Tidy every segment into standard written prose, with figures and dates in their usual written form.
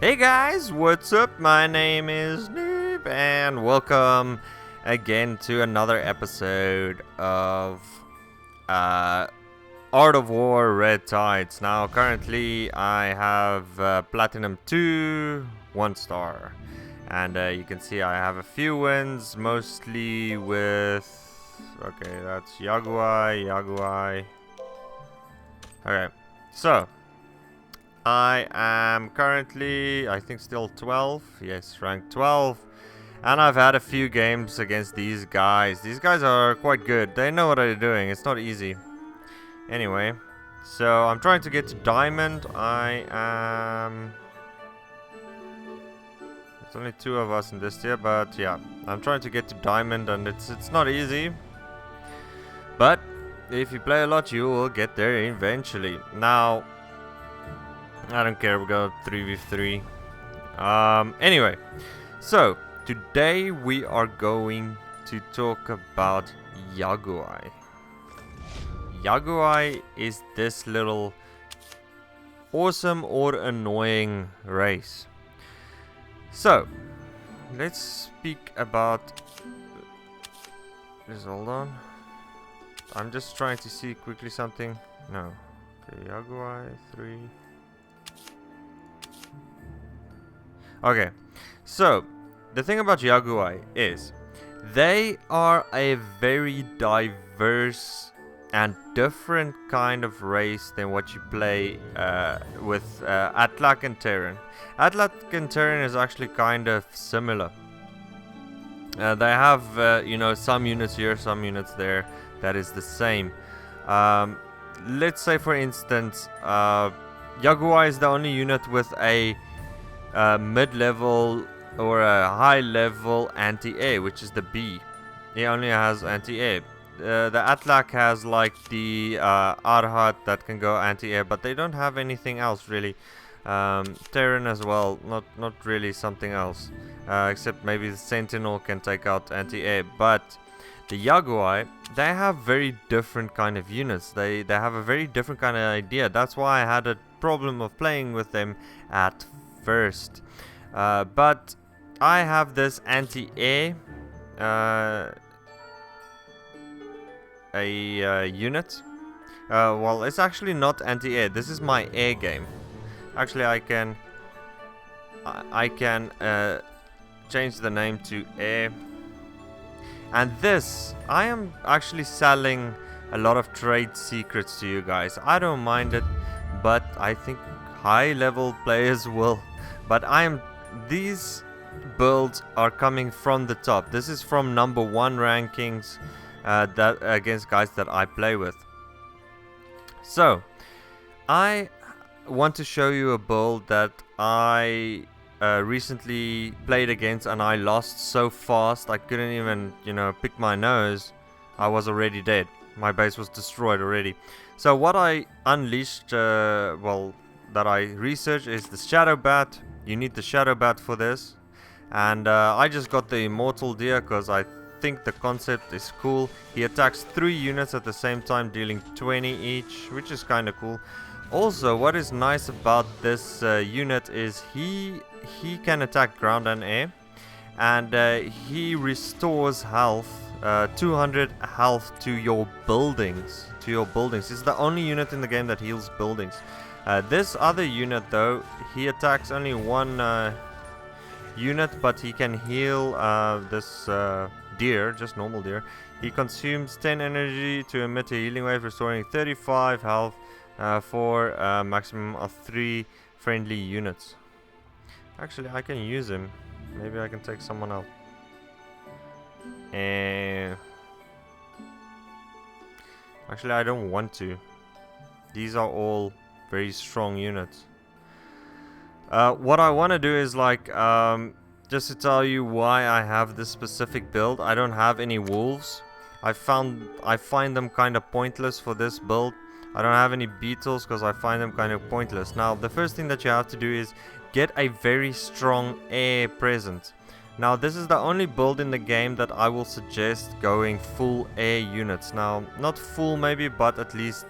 Hey guys, what's up? My name is Noob, and welcome again to another episode of uh, Art of War Red Tides. Now, currently, I have Platinum 2, 1 star, and you can see I have a few wins, mostly with. Okay, that's Yaoguai. Okay, so. I am currently, I think, still 12. Yes, rank 12. And I've had a few games against these guys. These guys are quite good. They know what they're doing. It's not easy. Anyway, so I'm trying to get to Diamond. I am... There's only 2 of us in this tier, but yeah. I'm trying to get to Diamond, and it's not easy. But if you play a lot, you will get there eventually. Now... I don't care, we go 3v3. Anyway, so today we are going to talk about Yaoguai. Yaoguai is this little awesome or annoying race. So, let's speak about... Just hold on. I'm just trying to see quickly something. No. Okay, Yaoguai 3... Okay, so the thing about Yaoguai is they are a very diverse and different kind of race than what you play with Atlak and Terran. Atlak and Terran is actually kind of similar. They have, some units here, some units there. That is the same. Let's say, for instance, Yaoguai is the only unit with a mid-level or a high-level anti-air, which is the B. He only has anti-air. The Atlak has like the Arhat that can go anti-air, but they don't have anything else really. Terran as well, not really something else, except maybe the Sentinel can take out anti-air. But the Yaoguai, they have very different kind of units. They have a very different kind of idea. That's why I had a problem of playing with them at first, but I have this anti-air unit. Well, it's actually not anti-air. This is my air game. Actually, I can change the name to air. And this, I am actually selling a lot of trade secrets to you guys. I don't mind it, but I think high level players will. But these builds are coming from the top. This is from number 1 rankings that against guys that I play with. So I want to show you a build that I recently played against, and I lost so fast I couldn't even pick my nose. I was already dead. My base was destroyed already. So what I unleashed, that I researched, is the Shadow Bat. You need the Shadow Bat for this. And I just got the Immortal Deer because I think the concept is cool. He attacks 3 units at the same time, dealing 20 each, which is kind of cool. Also, what is nice about this unit is he can attack ground and air. And he restores health, 200 health to your buildings. It's the only unit in the game that heals buildings. This other unit, though, he attacks only 1 unit, but he can heal this deer, just normal deer. He consumes 10 energy to emit a healing wave, restoring 35 health for a maximum of 3 friendly units. Actually, I can use him. Maybe I can take someone out. Actually, I don't want to. These are all very strong units. What I want to do is just to tell you why I have this specific build. I don't have any wolves. I find them kind of pointless for this build. I don't have any beetles because I find them kind of pointless. Now, the first thing that you have to do is get a very strong air presence. Now, this is the only build in the game that I will suggest going full air units. Now, not full maybe, but at least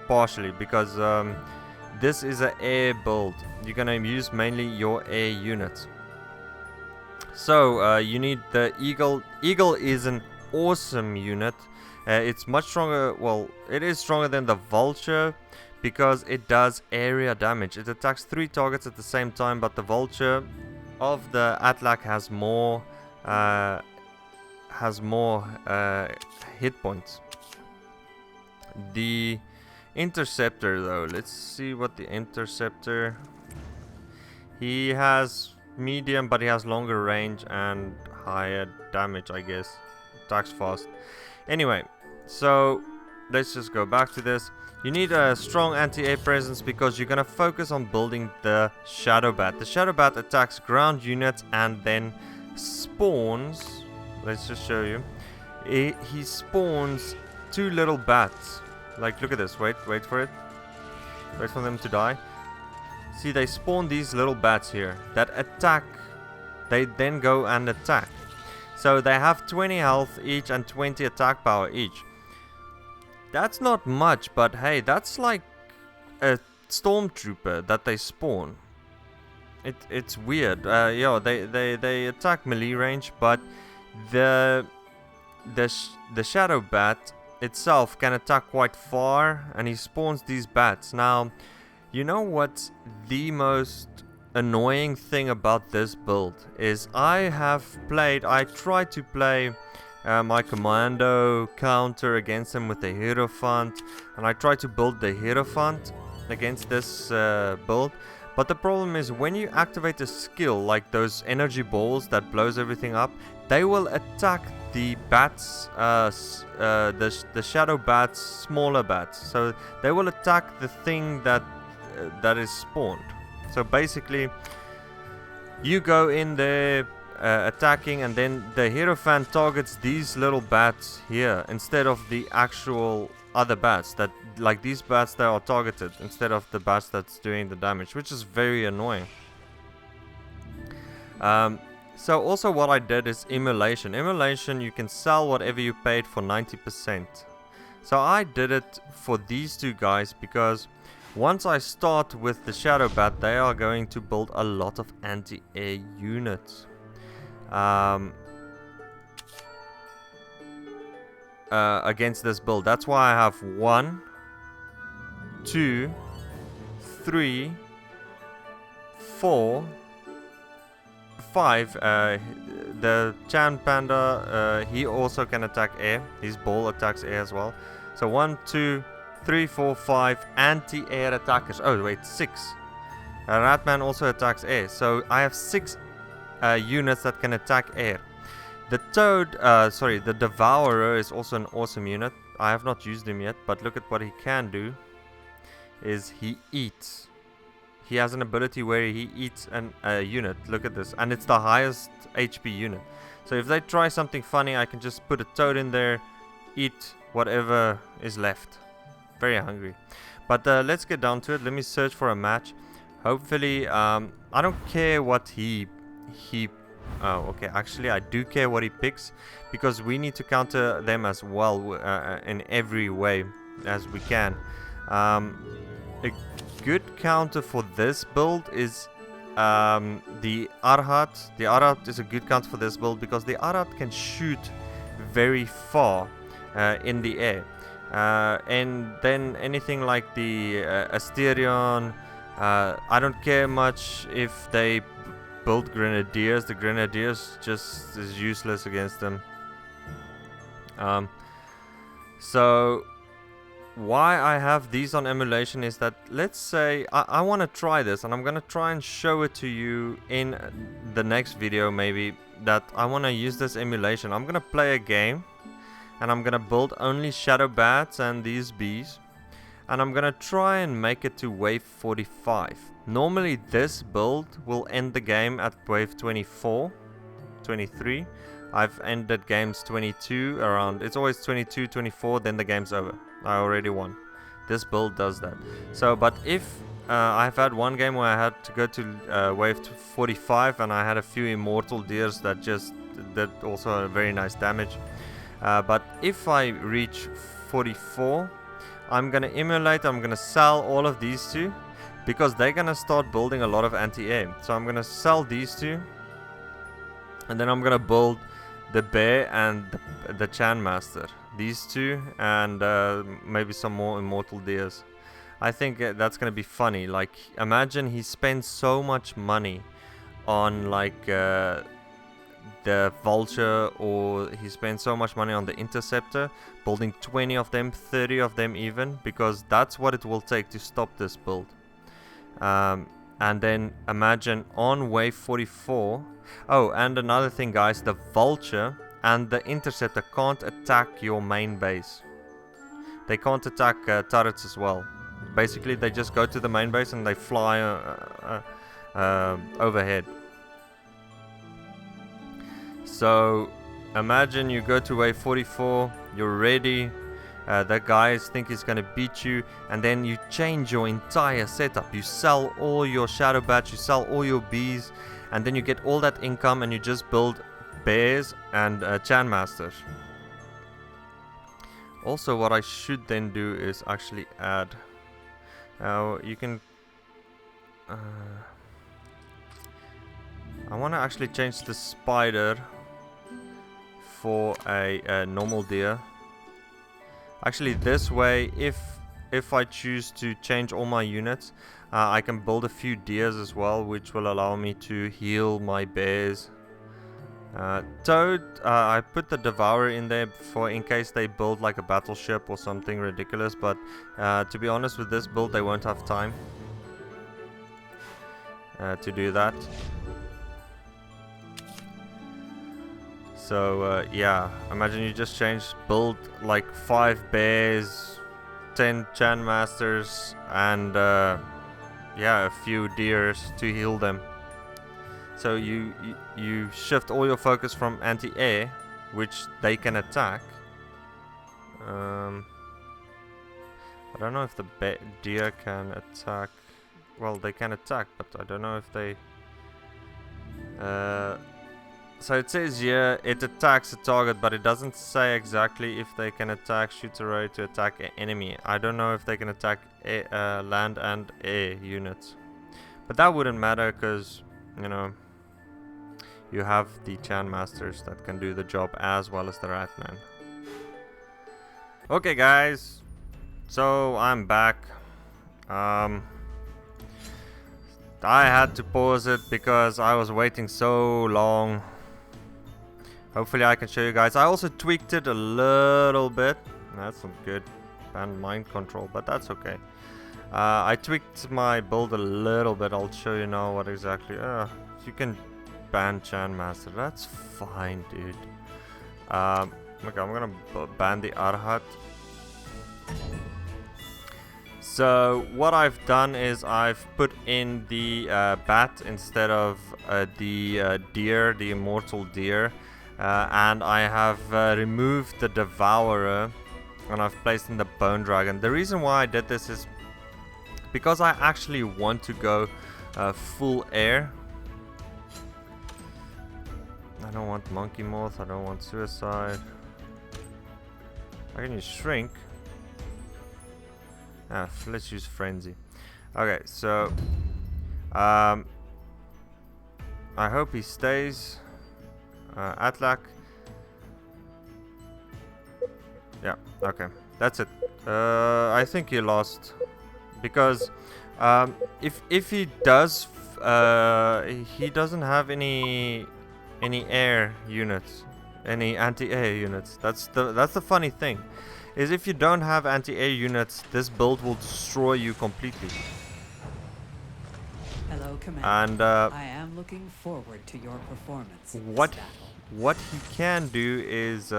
partially, because this is an air build. You're gonna use mainly your air units. So you need the Eagle. Eagle is an awesome unit. It's much stronger. Well, it is stronger than the Vulture because it does area damage. It attacks 3 targets at the same time, but the Vulture of the Atlak has more hit points. The Interceptor, though, let's see what the Interceptor. He has medium, but he has longer range and higher damage, I guess. Attacks fast. Anyway, so let's just go back to this. You need a strong anti-air presence because you're gonna focus on building the Shadow Bat. The Shadow Bat attacks ground units and then spawns. Let's just show you. He spawns 2 little bats. Like, look at this. Wait for it. Wait for them to die. See, they spawn these little bats here that attack. They then go and attack. So they have 20 health each and 20 attack power each. That's not much, but hey, that's like a stormtrooper that they spawn. It's weird. Yeah, they attack melee range, but the Shadow Bat itself can attack quite far, and he spawns these bats. Now, you know what's the most annoying thing about this build is I tried to play my commando counter against him with the Hierophant, and I tried to build the Hierophant against this build. But the problem is when you activate a skill like those energy balls that blows everything up, they will attack the bats, the Shadow Bats, smaller bats. So they will attack the thing that is spawned. So basically, you go in there attacking, and then the Hierophant targets these little bats here instead of the actual other bats. That, like these bats that are targeted instead of the bats that's doing the damage, which is very annoying. So also what I did is emulation. Emulation, you can sell whatever you paid for 90%. So I did it for these 2 guys because once I start with the Shadow Bat, they are going to build a lot of anti-air units. Against this build. That's why I have 1, 2, 3, 4, 5. The Chan Panda, he also can attack air. His ball attacks air as well. So 1, 2, 3, 4, 5 anti-air attackers. Oh wait, 6. Ratman also attacks air. So I have 6 units that can attack air. The Toad, the Devourer is also an awesome unit. I have not used him yet, but look at what he can do. Is he eats. He has an ability where he eats a unit. Look at this. And it's the highest HP unit. So if they try something funny, I can just put a Toad in there, eat whatever is left. Very hungry. But let's get down to it. Let me search for a match. Hopefully, I don't care what he oh, okay, actually I do care what he picks, because we need to counter them as well in every way as we can. A good counter for this build is the Arhat. The Arhat is a good counter for this build because the Arhat can shoot very far in the air. And then anything like the Asterion, I don't care much if they build Grenadiers. The Grenadiers just is useless against them. So why I have these on emulation is that, let's say I want to try this, and I'm gonna try and show it to you in the next video maybe, that I want to use this emulation. I'm gonna play a game and I'm gonna build only Shadow Bats and these bees, and I'm gonna try and make it to wave 45. Normally this build will end the game at wave 24, 23. I've ended games 22 around, it's always 22, 24, then the game's over. I already won. This build does that. So, but if I've had one game where I had to go to wave 45 and I had a few immortal deers that just did also a very nice damage. But if I reach 44, I'm gonna emulate, I'm gonna sell all of these two. because they're gonna start building a lot of anti-air. So I'm gonna sell these two, and then I'm gonna build the bear and the Chan Master. These two, and maybe some more immortal deers. I think that's gonna be funny. Like, imagine he spends so much money on like the vulture, or he spends so much money on the interceptor, building 20 of them, 30 of them even, because that's what it will take to stop this build. And then imagine on wave 44. Oh, and another thing, guys, the vulture and the interceptor can't attack your main base. They can't attack turrets as well. Basically, they just go to the main base and they fly overhead. So imagine you go to wave 44, you're ready, the guys think he's gonna beat you, and then you change your entire setup. You sell all your shadow bats, you sell all your bees, and then you get all that income and you just build bears and Chan Masters. Also, what I should then do is actually add, you can I want to actually change the spider for a normal deer. Actually, this way, if I choose to change all my units, I can build a few deers as well, which will allow me to heal my bears. Toad, I put the Devourer in there for in case they build like a battleship or something ridiculous, but to be honest, with this build they won't have time to do that. So yeah, imagine you just build like 5 bears, 10 Chan Masters, and yeah, a few deers to heal them. So you shift all your focus from anti-air, which they can attack. I don't know if the deer can attack. Well, they can attack, but I don't know if they... so it says here, it attacks a target, but it doesn't say exactly if they can attack, shoot array to attack an enemy. I don't know if they can attack land and air units. But that wouldn't matter, because, you know, you have the Chan Masters that can do the job as well as the Ratman. Okay, guys. So, I'm back. I had to pause it because I was waiting so long. Hopefully I can show you guys. I also tweaked it a little bit. That's not good. Banned mind control, but that's okay. I tweaked my build a little bit. I'll show you now what exactly. You can ban Chan Master. That's fine, dude. Okay, I'm gonna ban the Arhat. So what I've done is I've put in the bat instead of the deer, the immortal deer, and I have removed the Devourer and I've placed in the Bone Dragon. The reason why I did this is because I actually want to go full air. I don't want Monkey Moth, I don't want Suicide. I can use Shrink. Let's use Frenzy. Okay, so I hope he stays. Atlak. Yeah, okay, that's it. I think he lost because if he does, he doesn't have any air units, any anti-air units. That's the funny thing. Is if you don't have anti-air units, this build will destroy you completely. Hello, Commander. And I am looking forward to your performance. What he can do is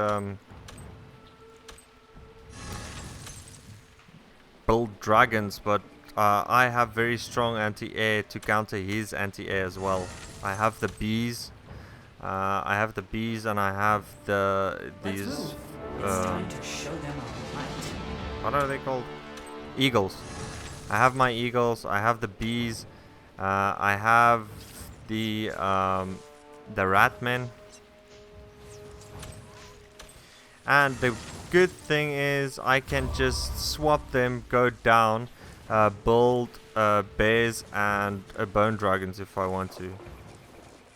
build dragons, but I have very strong anti-air to counter his anti-air as well. I have the bees. I have the bees, and I have these. What are they called? Eagles. I have my eagles. I have the bees. I have the ratmen. And the good thing is I can just swap them, go down, build bears and bone dragons if I want to.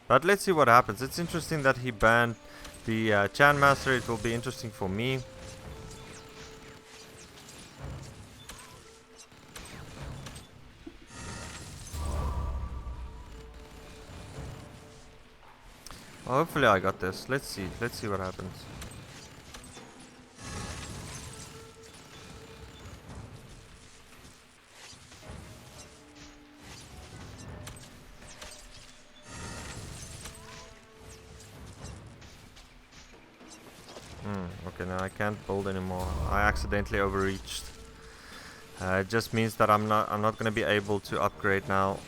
But let's see what happens. It's interesting that he banned the Chan Master. It will be interesting for me. Well, hopefully I got this. Let's see. Let's see what happens. Okay, now I can't build anymore. I accidentally overreached. It just means that I'm not gonna be able to upgrade now.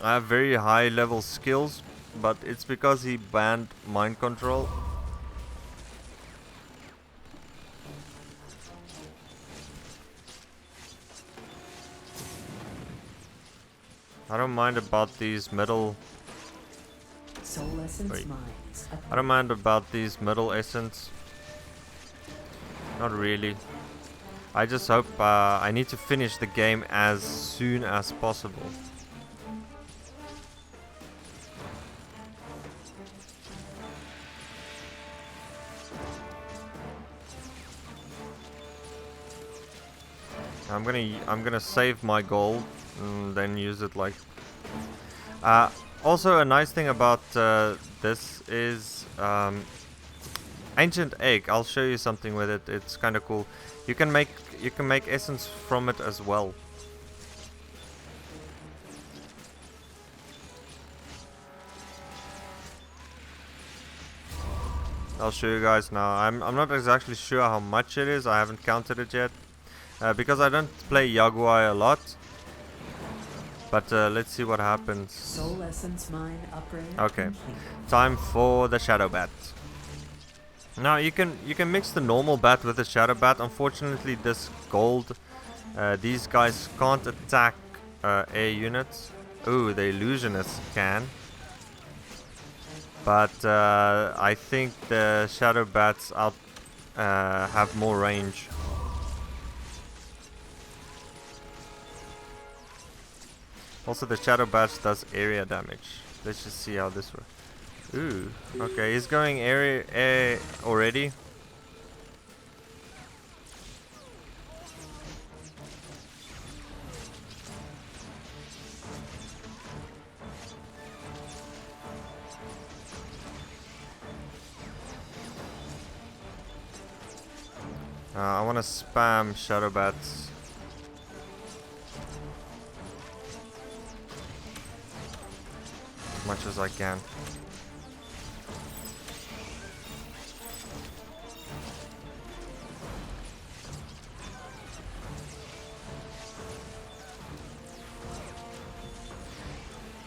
I have very high level skills, but it's because he banned mind control. I don't mind about these middle. Soul essence mines. I don't mind about these middle essence. Not really. I just hope I need to finish the game as soon as possible. I'm gonna save my gold and then use it like. Also, a nice thing about this is ancient egg. I'll show you something with it. It's kind of cool. You can make essence from it as well. I'll show you guys now. I'm not exactly sure how much it is. I haven't counted it yet because I don't play Yaoguai a lot. But let's see what happens. Soul essence mine upgrade. Okay, complete. time for the shadow bat. Now you can mix the normal bat with the shadow bat. Unfortunately, this gold, these guys can't attack air units. Ooh, the illusionists can. But I think the shadow bats have more range. Also, the shadow bat does area damage. Let's just see how this works. Ooh, okay, he's going air already. I want to spam shadow bats. As much as I can.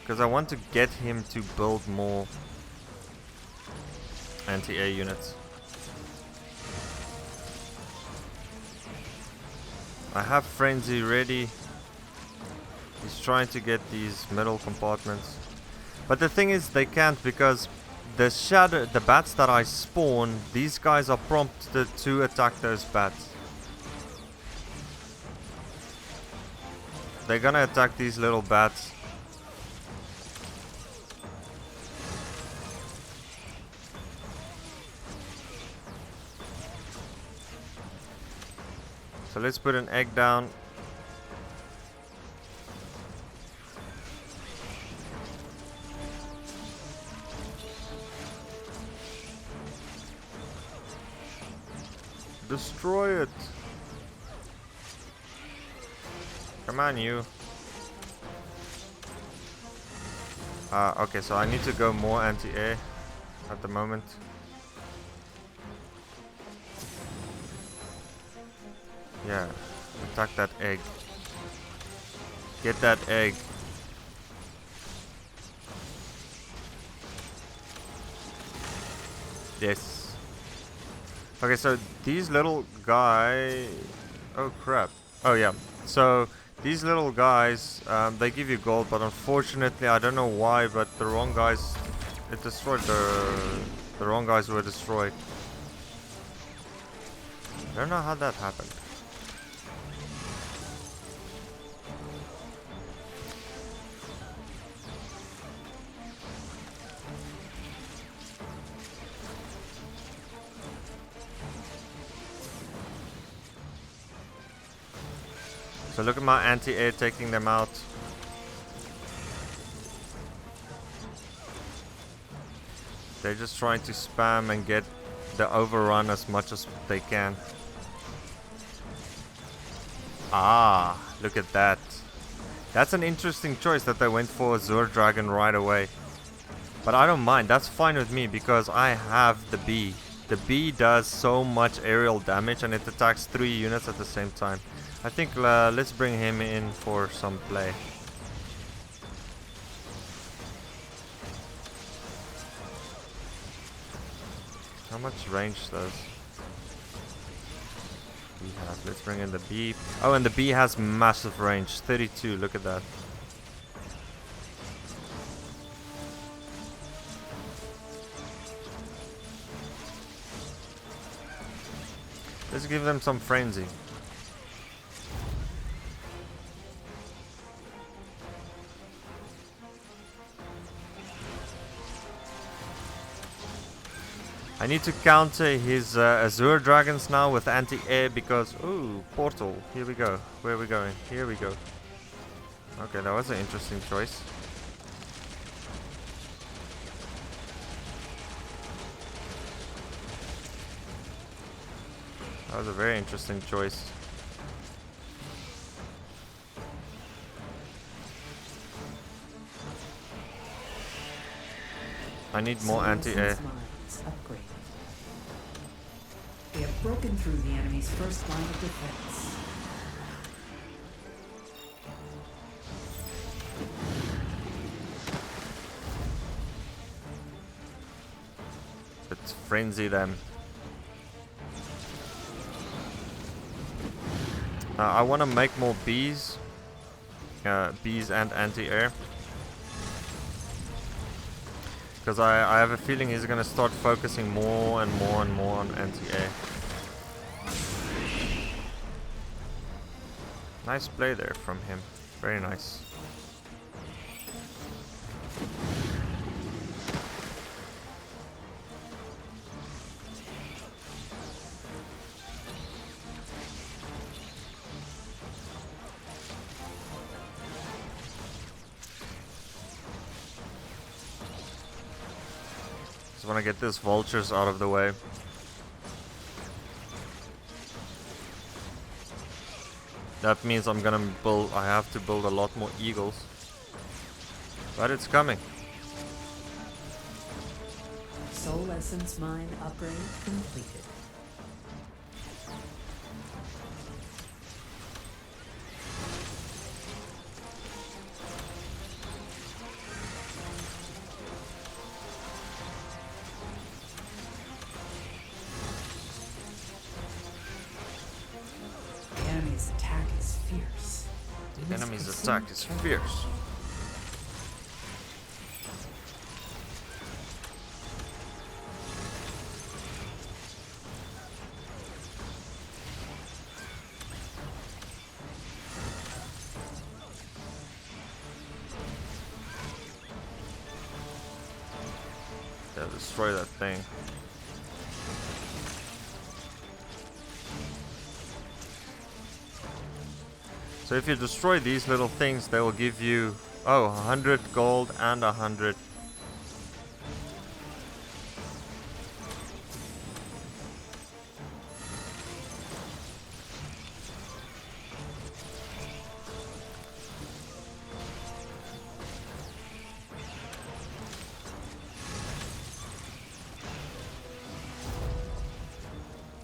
Because I want to get him to build more anti-air units. I have Frenzy ready. He's trying to get these middle compartments. But the thing is, they can't because the bats that I spawn, these guys are prompted to attack those bats. They're gonna attack these little bats. So let's put an egg down. Destroy it. Come on, you. Okay, so I need to go more anti-air at the moment. Yeah, attack that egg. Get that egg. Yes. Okay, so these little guys... Oh crap. Oh yeah. So these little guys, they give you gold, but unfortunately, I don't know why, but the wrong guys... It destroyed the wrong guys were destroyed. I don't know how that happened. So look at my anti-air taking them out. They're just trying to spam and get the overrun as much as they can. Ah, look at that. That's an interesting choice that they went for Azure Dragon right away. But I don't mind, that's fine with me because I have the bee. The bee does so much aerial damage and it attacks 3 units at the same time. I think let's bring him in for some play. How much range does he have? Let's bring in the bee. Oh, and the bee has massive range. 32, look at that. Let's give them some frenzy. I need to counter his Azure Dragons now with anti-air because... Ooh, portal. Here we go. Where are we going? Here we go. Okay, that was an interesting choice. That was a very interesting choice. I need more anti-air. We have broken through the enemy's first line of defense. Let's frenzy them. I want to make more bees. Bees and anti-air. Because I have a feeling he's going to start focusing more and more and more on anti-air. Nice play there from him. Very nice. Just want to get these vultures out of the way. That means I have to build a lot more eagles. But it's coming. Soul Essence Mine upgrade completed. The enemy's attack is fierce. Yeah, destroy that thing. So if you destroy these little things, they will give you, 100 gold and 100.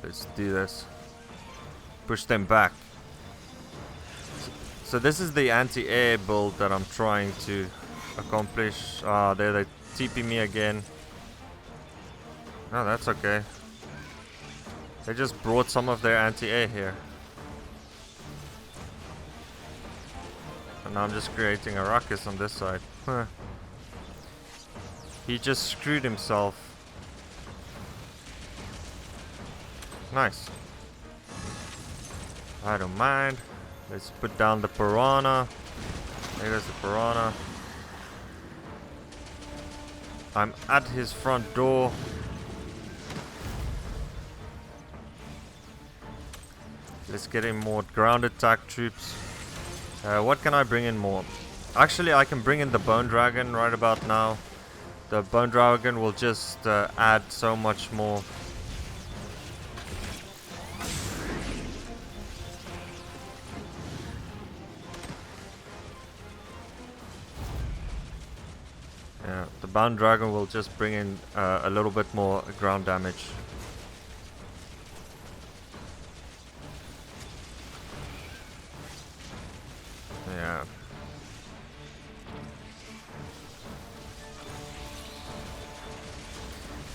Let's do this. Push them back. So this is the anti-air build that I'm trying to accomplish. There they TP me again. No, that's okay. They just brought some of their anti-air here. And now I'm just creating a ruckus on this side. Huh. He just screwed himself. Nice. I don't mind. Let's put down the piranha. There's the piranha. I'm at his front door. Let's get in more ground attack troops. What can I bring in more? Actually, I can bring in the bone dragon right about now. The bone dragon will just add so much more. Yeah, the bone dragon will just bring in a little bit more ground damage. Yeah.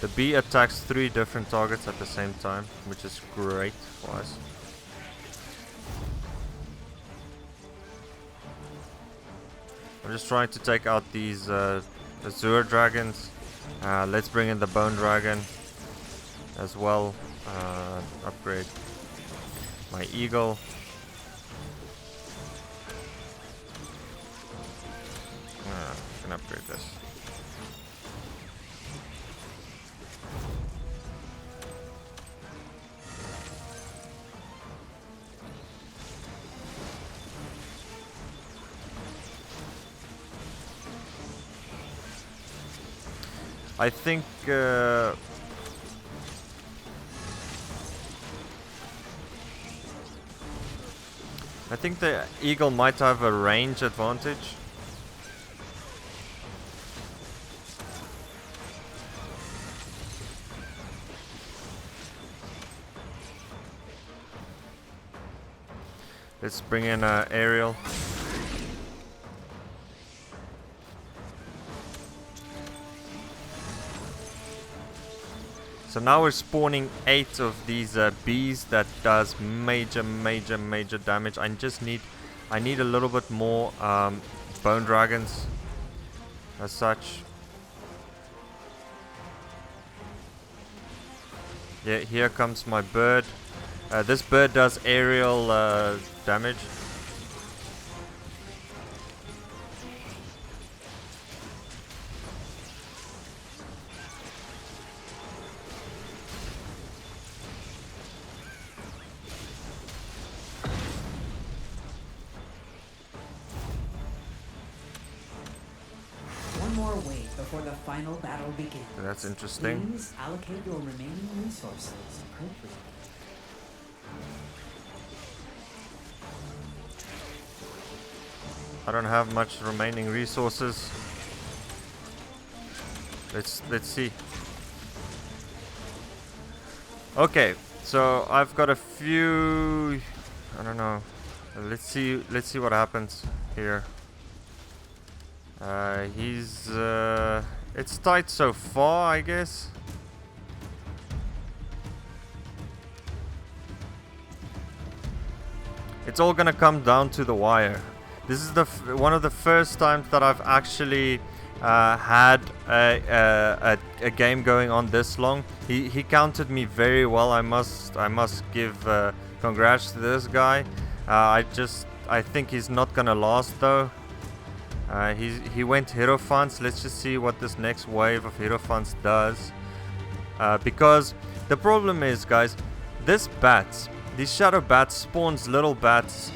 The bee attacks 3 different targets at the same time, which is great for us. I'm just trying to take out these Azure dragons. Let's bring in the bone dragon as well. Upgrade my eagle. I can upgrade this. I think the eagle might have a range advantage. Let's bring in aerial. So now we're spawning 8 of these bees that does major damage. I need a little bit more bone dragons as such. Yeah, here comes my bird. This bird does aerial damage. One more wave before the final battle begins. That's interesting. Please allocate your remaining resources appropriately. I don't have much remaining resources. Let's see. Okay, so I've got a few. I don't know. Let's see what happens here. He's it's tight so far, I guess. It's all gonna come down to the wire. This is the one of the first times that I've actually had a game going on this long. He counted me very well. I must give congrats to this guy. I think he's not gonna last though. He went Hierophants. Let's just see what this next wave of Hierophants does. Because the problem is, guys, these shadow bats spawns little bats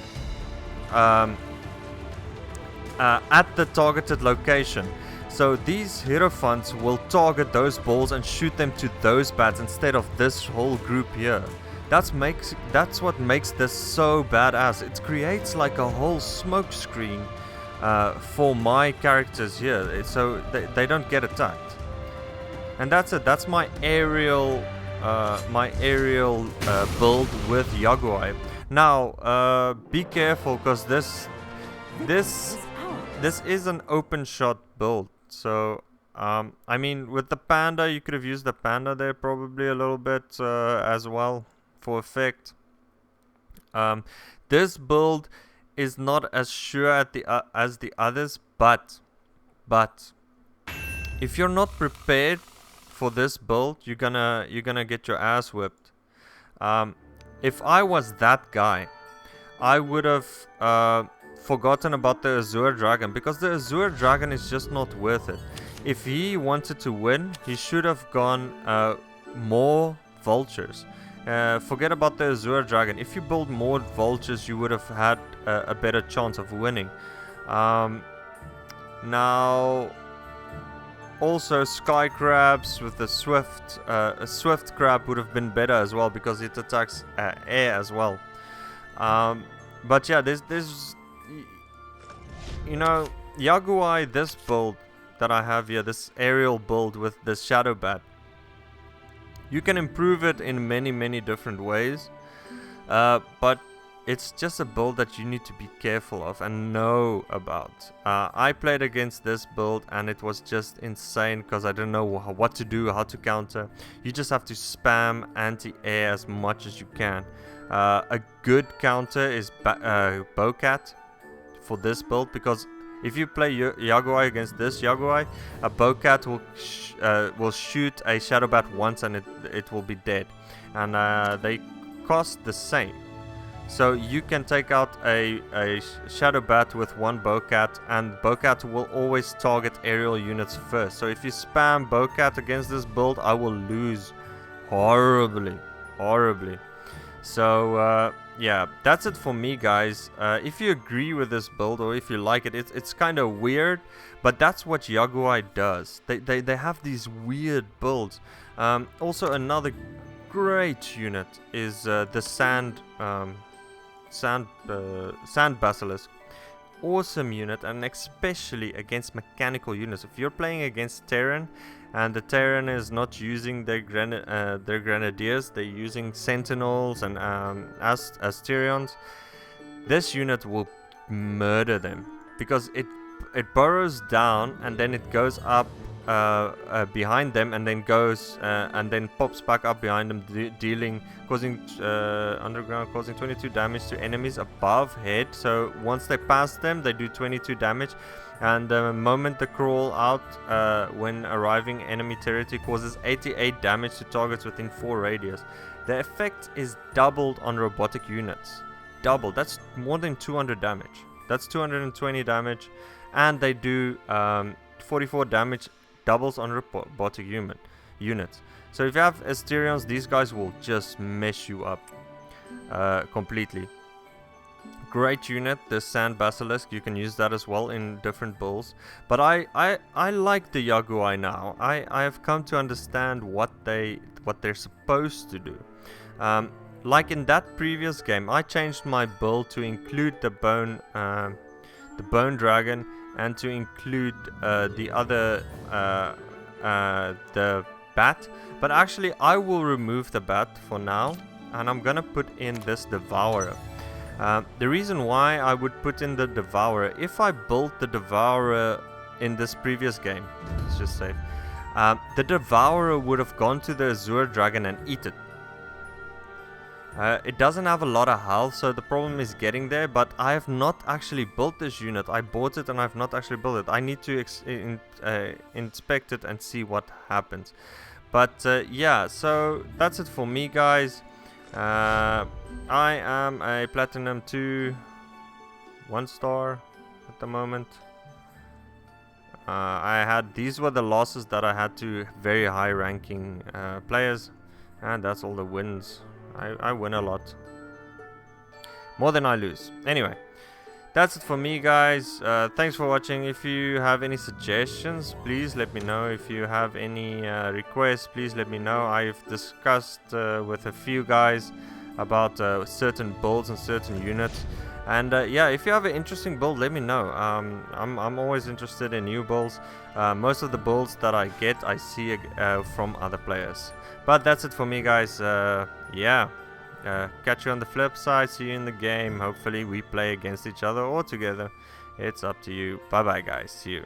at the targeted location. So these Hierophants will target those balls and shoot them to those bats instead of this whole group here. That's what makes this so badass. It creates like a whole smoke screen for my characters here, so they don't get attacked. And that's it. That's my aerial build with Yaoguai. Now be careful, because this is an open shot build. So I mean, with the panda, you could have used the panda there probably a little bit as well for effect. This build is not as sure as the others, but if you're not prepared for this build, you're gonna get your ass whipped. If I was that guy, I would have forgotten about the Azure Dragon, because the Azure Dragon is just not worth it. If he wanted to win, he should have gone more vultures. Forget about the Azure Dragon. If you build more vultures, you would have had a better chance of winning. Now, also sky crabs with the swift, a swift crab would have been better as well, because it attacks air as well. But yeah, there's you know, Yaoguai, this build that I have here, this aerial build with this shadow bat, you can improve it in many different ways, but it's just a build that you need to be careful of and know about. I played against this build and it was just insane, because I didn't know what to do, how to counter. You just have to spam anti-air as much as you can. A good counter is Bowcat for this build, because if you play Yaoguai against this Yaoguai, a Bowcat will shoot a Shadow Bat once and it will be dead. And they cost the same. So you can take out a Shadow Bat with one Bowcat, and Bowcat will always target aerial units first. So if you spam Bowcat against this build, I will lose horribly. So yeah, that's it for me, guys. If you agree with this build, or if you like it, it's kind of weird, but that's what Yaoguai does. They have these weird builds. Also, another great unit is the Sand Basilisk. Awesome unit, and especially against mechanical units. If you're playing against Terran and the Terran is not using their grenadiers, they're using sentinels and Asterions, this unit will murder them, because it burrows down and then it goes up behind them, and then goes and then pops back up behind them, causing underground, causing 22 damage to enemies above head. So once they pass them, they do 22 damage, and the moment they crawl out when arriving enemy territory, causes 88 damage to targets within 4 radius. The effect is doubled on robotic units. Double. That's more than 200 damage. That's 220 damage, and they do 44 damage. Doubles on robotic units. So if you have Asterions, these guys will just mess you up completely. Great unit, the Sand Basilisk. You can use that as well in different builds. But I like the Yaoguai now. I have come to understand what they're supposed to do. Like in that previous game, I changed my build to include the bone dragon, and to include the other the bat. But actually, I will remove the bat for now, and I'm gonna put in this Devourer. The reason why I would put in the Devourer, if I built the Devourer in this previous game, let's just say, the Devourer would have gone to the Azure Dragon and eat it. It doesn't have a lot of health, so the problem is getting there, but I have not actually built this unit. I bought it and I've not actually built it. I need to inspect it and see what happens. But yeah, so that's it for me, guys. I am a Platinum 2 1 star at the moment. These were the losses that I had to very high ranking players, and that's all the wins. I win a lot. More than I lose. Anyway, that's it for me, guys. Thanks for watching. If you have any suggestions, please let me know. If you have any requests, please let me know. I've discussed with a few guys about certain builds and certain units. And yeah, if you have an interesting build, let me know. I'm always interested in new builds. Most of the builds that I get, I see from other players. But that's it for me, guys. Yeah. Catch you on the flip side. See you in the game. Hopefully we play against each other or together. It's up to you. Bye bye, guys. See you.